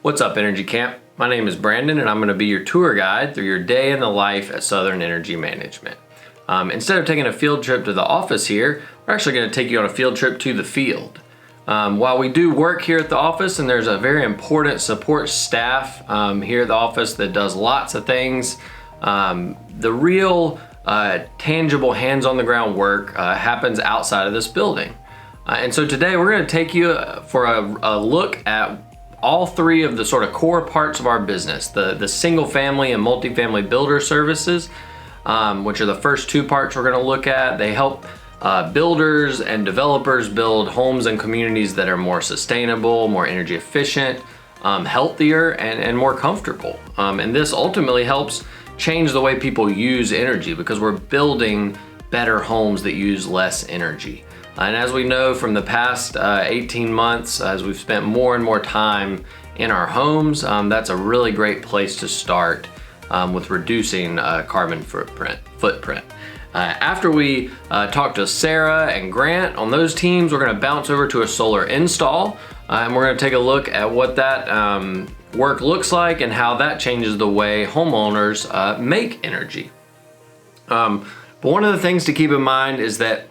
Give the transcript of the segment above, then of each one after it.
What's up, Energy Camp? My name is Brandon and I'm going to be your tour guide through your day in the life at Southern Energy Management. Instead of taking a field trip to the office here, we're actually going to take you on a field trip to the field. While we do work here at the office, and there's a very important support staff here at the office that does lots of things, the real tangible hands on the ground work happens outside of this building. And so today we're going to take you for a look at all three of the sort of core parts of our business, the single family and multifamily builder services, which are the first two parts we're going to look at. They help builders and developers build homes and communities that are more sustainable, more energy efficient, healthier, and more comfortable. And this ultimately helps change the way people use energy because we're building better homes that use less energy. And as we know from the past 18 months, as we've spent more and more time in our homes, that's a really great place to start with reducing carbon footprint. After we talk to Sarah and Grant on those teams, we're gonna bounce over to a solar install, and we're gonna take a look at what that work looks like and how that changes the way homeowners make energy. But one of the things to keep in mind is that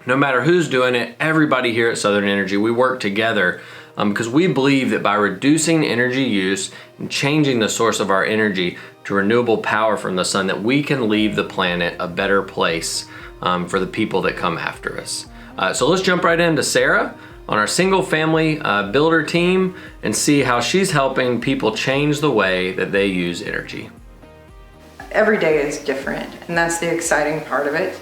no matter who's doing it, everybody here at Southern Energy, we work together because we believe that by reducing energy use and changing the source of our energy to renewable power from the sun, that we can leave the planet a better place for the people that come after us. So let's jump right into Sarah on our single family builder team and see how she's helping people change the way that they use energy. Every day is different, and that's the exciting part of it.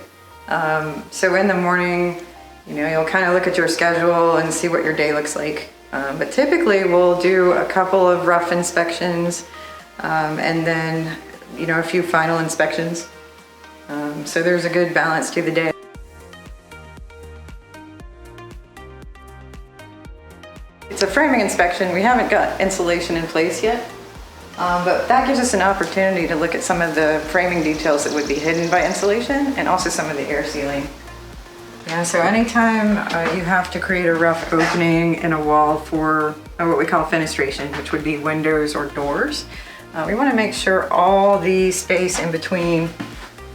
So in the morning, you'll kind of look at your schedule and see what your day looks like. But typically we'll do a couple of rough inspections and then, a few final inspections. So there's a good balance to the day. It's a framing inspection. We haven't got insulation in place yet, but that gives us an opportunity to look at some of the framing details that would be hidden by insulation and also some of the air sealing. Yeah, so anytime you have to create a rough opening in a wall for what we call fenestration, which would be windows or doors, we want to make sure all the space in between,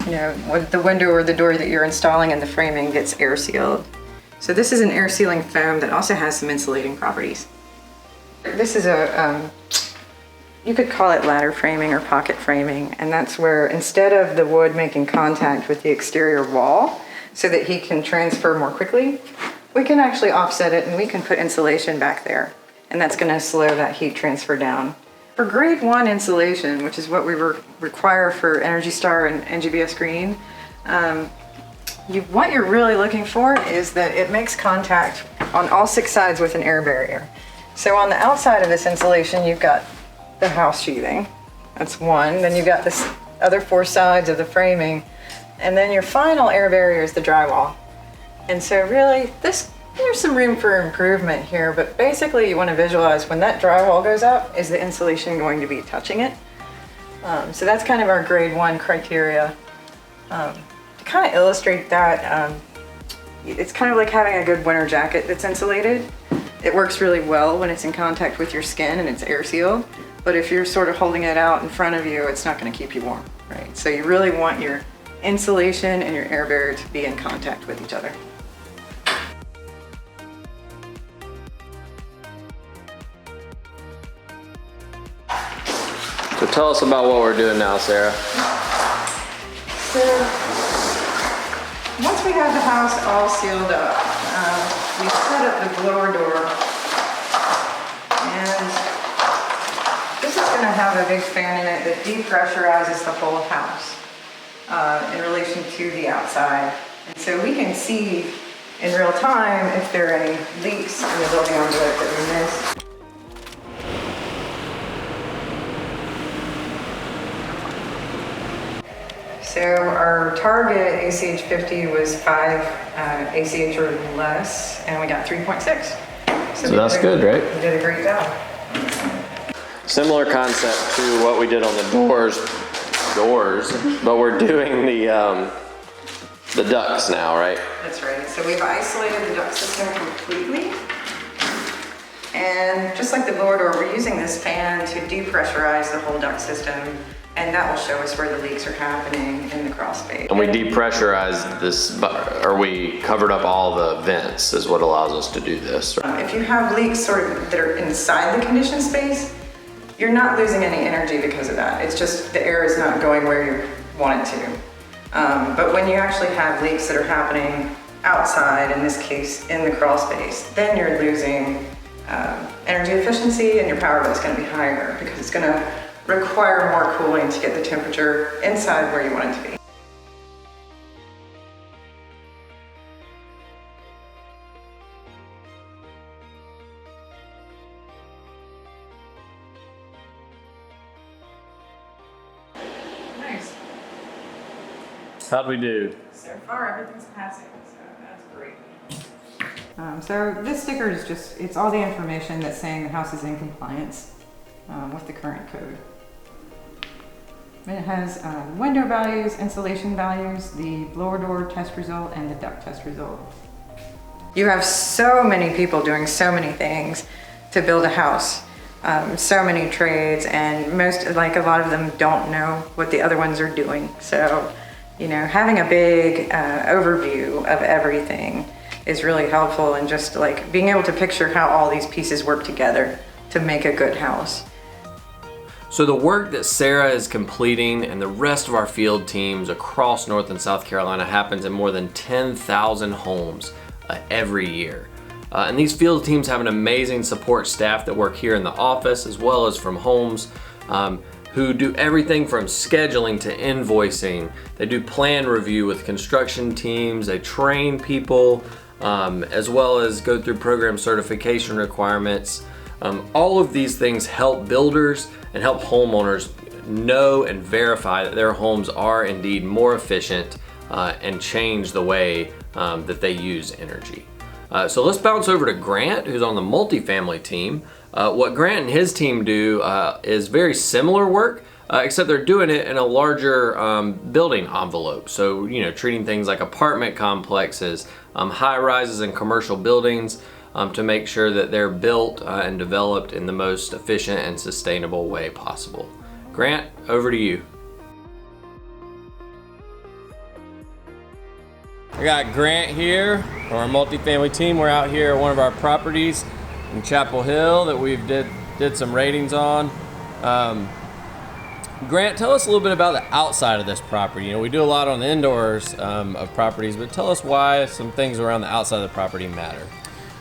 the window or the door that you're installing and the framing gets air sealed. So this is an air sealing foam that also has some insulating properties. This is you could call it ladder framing or pocket framing, and that's where instead of the wood making contact with the exterior wall so that heat can transfer more quickly, we can actually offset it and we can put insulation back there, and that's going to slow that heat transfer down. For grade 1 insulation, which is what we require for Energy Star and NGBS Green, what you're really looking for is that it makes contact on all 6 sides with an air barrier. So on the outside of this insulation, you've got the house sheathing, that's one. Then you've got this other 4 sides of the framing, and then your final air barrier is the drywall. And so really, there's some room for improvement here, but basically you want to visualize when that drywall goes up, is the insulation going to be touching it? So that's kind of our grade 1 criteria. To kind of illustrate that, it's kind of like having a good winter jacket that's insulated. It works really well when it's in contact with your skin and it's air sealed. But if you're sort of holding it out in front of you, it's not going to keep you warm, right? So you really want your insulation and your air barrier to be in contact with each other. So tell us about what we're doing now, Sarah. So once we have the house all sealed up, we set up the blower door, and this is going to have a big fan in it that depressurizes the whole house in relation to the outside. And so we can see in real time if there are any leaks in the building envelope that we missed. So our target ACH 50 was 5 ACH or less, and we got 3.6. So that's good, right? We did a great job. Similar concept to what we did on the doors, but we're doing the ducts now, right? That's right. So we've isolated the duct system completely. And And just like the blower door, we're using this fan to depressurize the whole duct system, and that will show us where the leaks are happening in the crawl space. And we depressurized this, or we covered up all the vents is what allows us to do this. If you have leaks sort of that are inside the conditioned space, you're not losing any energy because of that. It's just the air is not going where you want it to. But when you actually have leaks that are happening outside, in this case in the crawl space, then you're losing energy efficiency, and your power bill is going to be higher because it's going to require more cooling to get the temperature inside where you want it to be. Nice. How'd we do? So far, everything's passing, so that's great. So this sticker is just, it's all the information that's saying the house is in compliance with the current code. And it has window values, insulation values, the blower door test result, and the duct test result. You have so many people doing so many things to build a house. So many trades, and a lot of them don't know what the other ones are doing. So, you know, having a big overview of everything is really helpful, and just like being able to picture how all these pieces work together to make a good house. So the work that Sarah is completing and the rest of our field teams across North and South Carolina happens in more than 10,000 homes every year. And these field teams have an amazing support staff that work here in the office as well as from homes, who do everything from scheduling to invoicing. They do plan review with construction teams, they train people, as well as go through program certification requirements. All of these things help builders and help homeowners know and verify that their homes are indeed more efficient and change the way that they use energy. So let's bounce over to Grant, who's on the multifamily team. What Grant and his team do is very similar work, except they're doing it in a larger building envelope. So, you know, treating things like apartment complexes, high rises and commercial buildings, to make sure that they're built and developed in the most efficient and sustainable way possible. Grant, over to you. I got Grant here from our multifamily team. We're out here at one of our properties in Chapel Hill that we've did some ratings on. Grant, tell us a little bit about the outside of this property. You know, we do a lot on the indoors of properties, but tell us why some things around the outside of the property matter.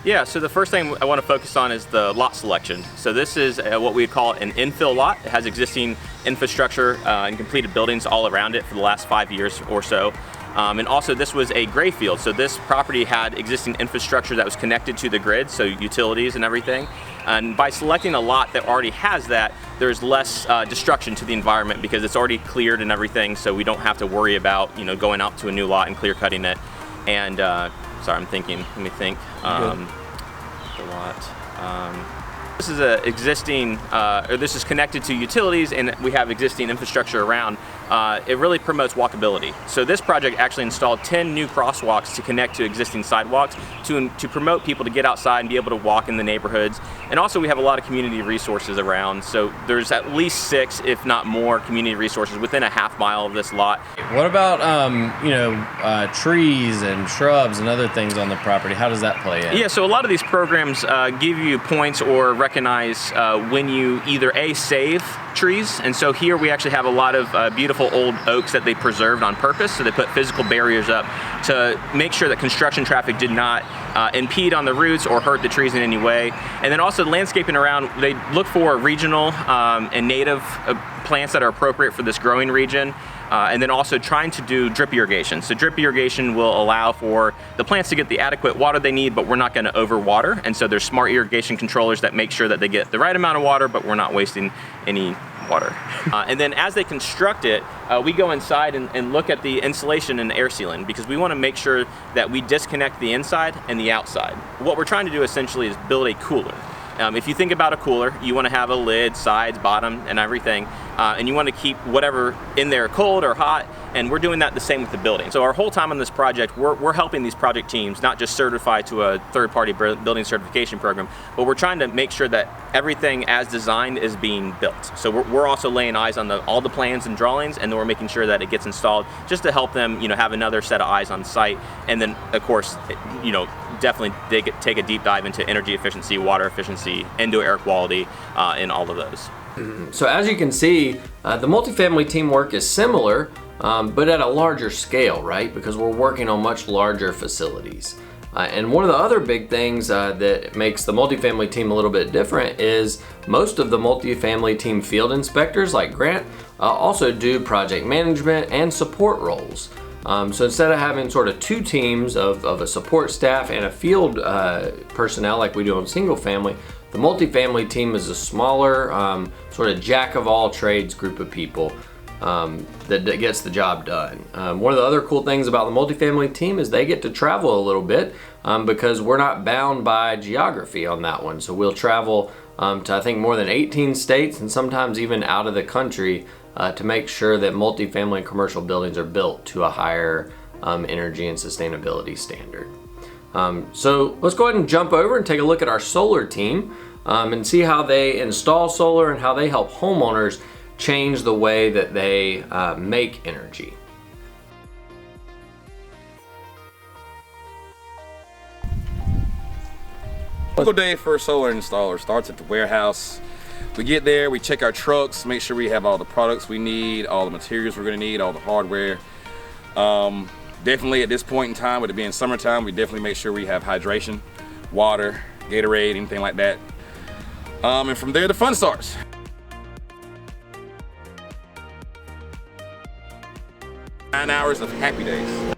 Yeah, so the first thing I want to focus on is the lot selection. So this is what we call an infill lot. It has existing infrastructure and completed buildings all around it for the last 5 years or so. And also this was a gray field. So this property had existing infrastructure that was connected to the grid, so utilities and everything. And by selecting a lot that already has that, there's less destruction to the environment because it's already cleared and everything, so we don't have to worry about, you know, going out to a new lot and clear cutting it. And sorry, I'm thinking, let me think. The lot. This is a existing, or this is connected to utilities, and we have existing infrastructure around. It really promotes walkability. So this project actually installed 10 new crosswalks to connect to existing sidewalks to promote people to get outside and be able to walk in the neighborhoods. And also we have a lot of community resources around. So there's at least 6, if not more, community resources within a half mile of this lot. What about, trees and shrubs and other things on the property? How does that play in? Yeah, so a lot of these programs give you points or recognize when you either save trees, and so here we actually have a lot of beautiful old oaks that they preserved on purpose, so they put physical barriers up to make sure that construction traffic did not impede on the roots or hurt the trees in any way. And then also landscaping around, they look for regional and native plants that are appropriate for this growing region. And then also trying to do drip irrigation. So drip irrigation will allow for the plants to get the adequate water they need, but we're not going to overwater. And so there's smart irrigation controllers that make sure that they get the right amount of water, but we're not wasting any water. And then as they construct it, we go inside and look at the insulation and the air sealing, because we want to make sure that we disconnect the inside and the outside. What we're trying to do essentially is build a cooler. If you think about a cooler, you want to have a lid, sides, bottom, and everything, and you want to keep whatever in there cold or hot, And we're doing that the same with the building. So our whole time on this project, we're helping these project teams not just certify to a third-party building certification program, but we're trying to make sure that everything as designed is being built. So we're also laying eyes on all the plans and drawings, and then we're making sure that it gets installed just to help them, have another set of eyes on site. And then, of course, definitely take a deep dive into energy efficiency, water efficiency, indoor air quality, and all of those. So as you can see, the multifamily teamwork is similar, but at a larger scale, right? Because we're working on much larger facilities. And one of the other big things that makes the multifamily team a little bit different is most of the multifamily team field inspectors, like Grant, also do project management and support roles. So instead of having sort of two teams of a support staff and a field personnel like we do on single family, the multifamily team is a smaller, sort of jack of all trades group of people that gets the job done. One of the other cool things about the multifamily team is they get to travel a little bit because we're not bound by geography on that one. So we'll travel to I think more than 18 states and sometimes even out of the country to make sure that multifamily and commercial buildings are built to a higher energy and sustainability standard. So let's go ahead and jump over and take a look at our solar team and see how they install solar and how they help homeowners change the way that they make energy. Typical day for a solar installer starts at the warehouse. We get there, we check our trucks, make sure we have all the products we need, all the materials we're gonna need, all the hardware. Definitely at this point in time, with it being summertime, we definitely make sure we have hydration, water, Gatorade, anything like that. And from there, the fun starts. 9 hours of happy days.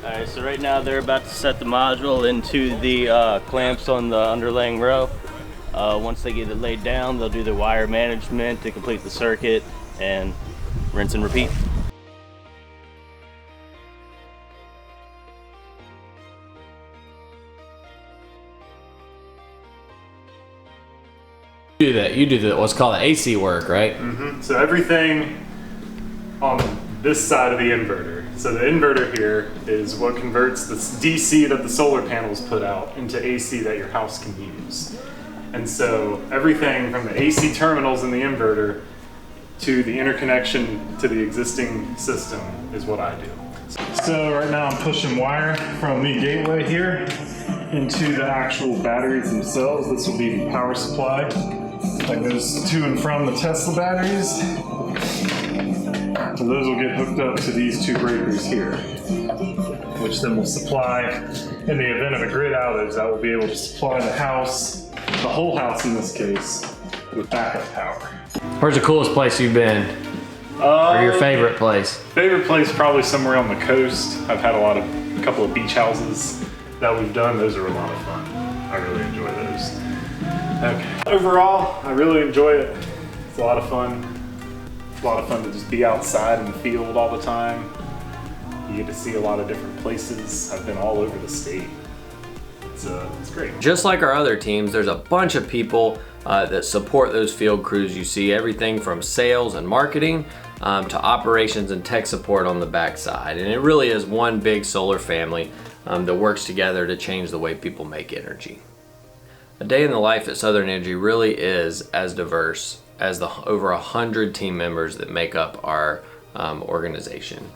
Alright, so right now they're about to set the module into the clamps on the underlaying row. Once they get it laid down, they'll do the wire management to complete the circuit and rinse and repeat. You do the what's called the AC work, right? So everything on this side of the inverter. So the inverter here is what converts the DC that the solar panels put out into AC that your house can use. And so everything from the AC terminals in the inverter to the interconnection to the existing system is what I do. So right now I'm pushing wire from the gateway here into the actual batteries themselves. This will be the power supply that goes to and from the Tesla batteries. So those will get hooked up to these two breakers here, which then will supply, in the event of a grid outage, that will be able to supply the house, the whole house in this case, with backup power. Where's the coolest place you've been? Or your favorite place? Favorite place probably somewhere on the coast. I've had a couple of beach houses that we've done. Those are a lot of fun. I really enjoy those. Okay. Overall, I really enjoy it. It's a lot of fun. It's a lot of fun to just be outside in the field all the time. You get to see a lot of different places. I've been all over the state. It's great. Just like our other teams, there's a bunch of people that support those field crews. You see everything from sales and marketing to operations and tech support on the backside. And it really is one big solar family that works together to change the way people make energy. A day in the life at Southern Energy really is as diverse as the over 100 team members that make up our organization.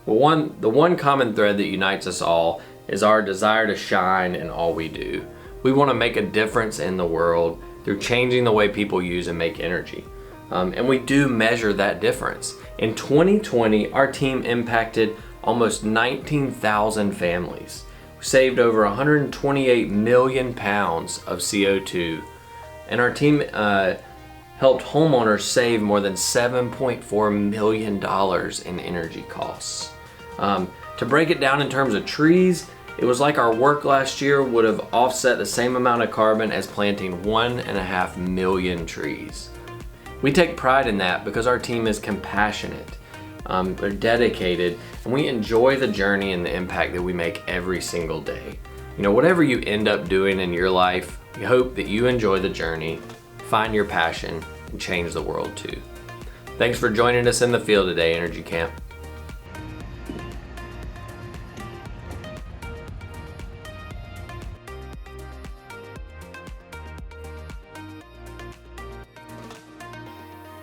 Well, the one common thread that unites us all is our desire to shine in all we do. We want to make a difference in the world through changing the way people use and make energy. And we do measure that difference. In 2020, our team impacted almost 19,000 families. We saved over 128 million pounds of CO2. And our team helped homeowners save more than $7.4 million in energy costs. To break it down in terms of trees, it was like our work last year would have offset the same amount of carbon as planting 1.5 million trees. We take pride in that because our team is compassionate. They're dedicated, and we enjoy the journey and the impact that we make every single day. You know, whatever you end up doing in your life, we hope that you enjoy the journey, find your passion, and change the world too. Thanks for joining us in the field today, Energy Camp.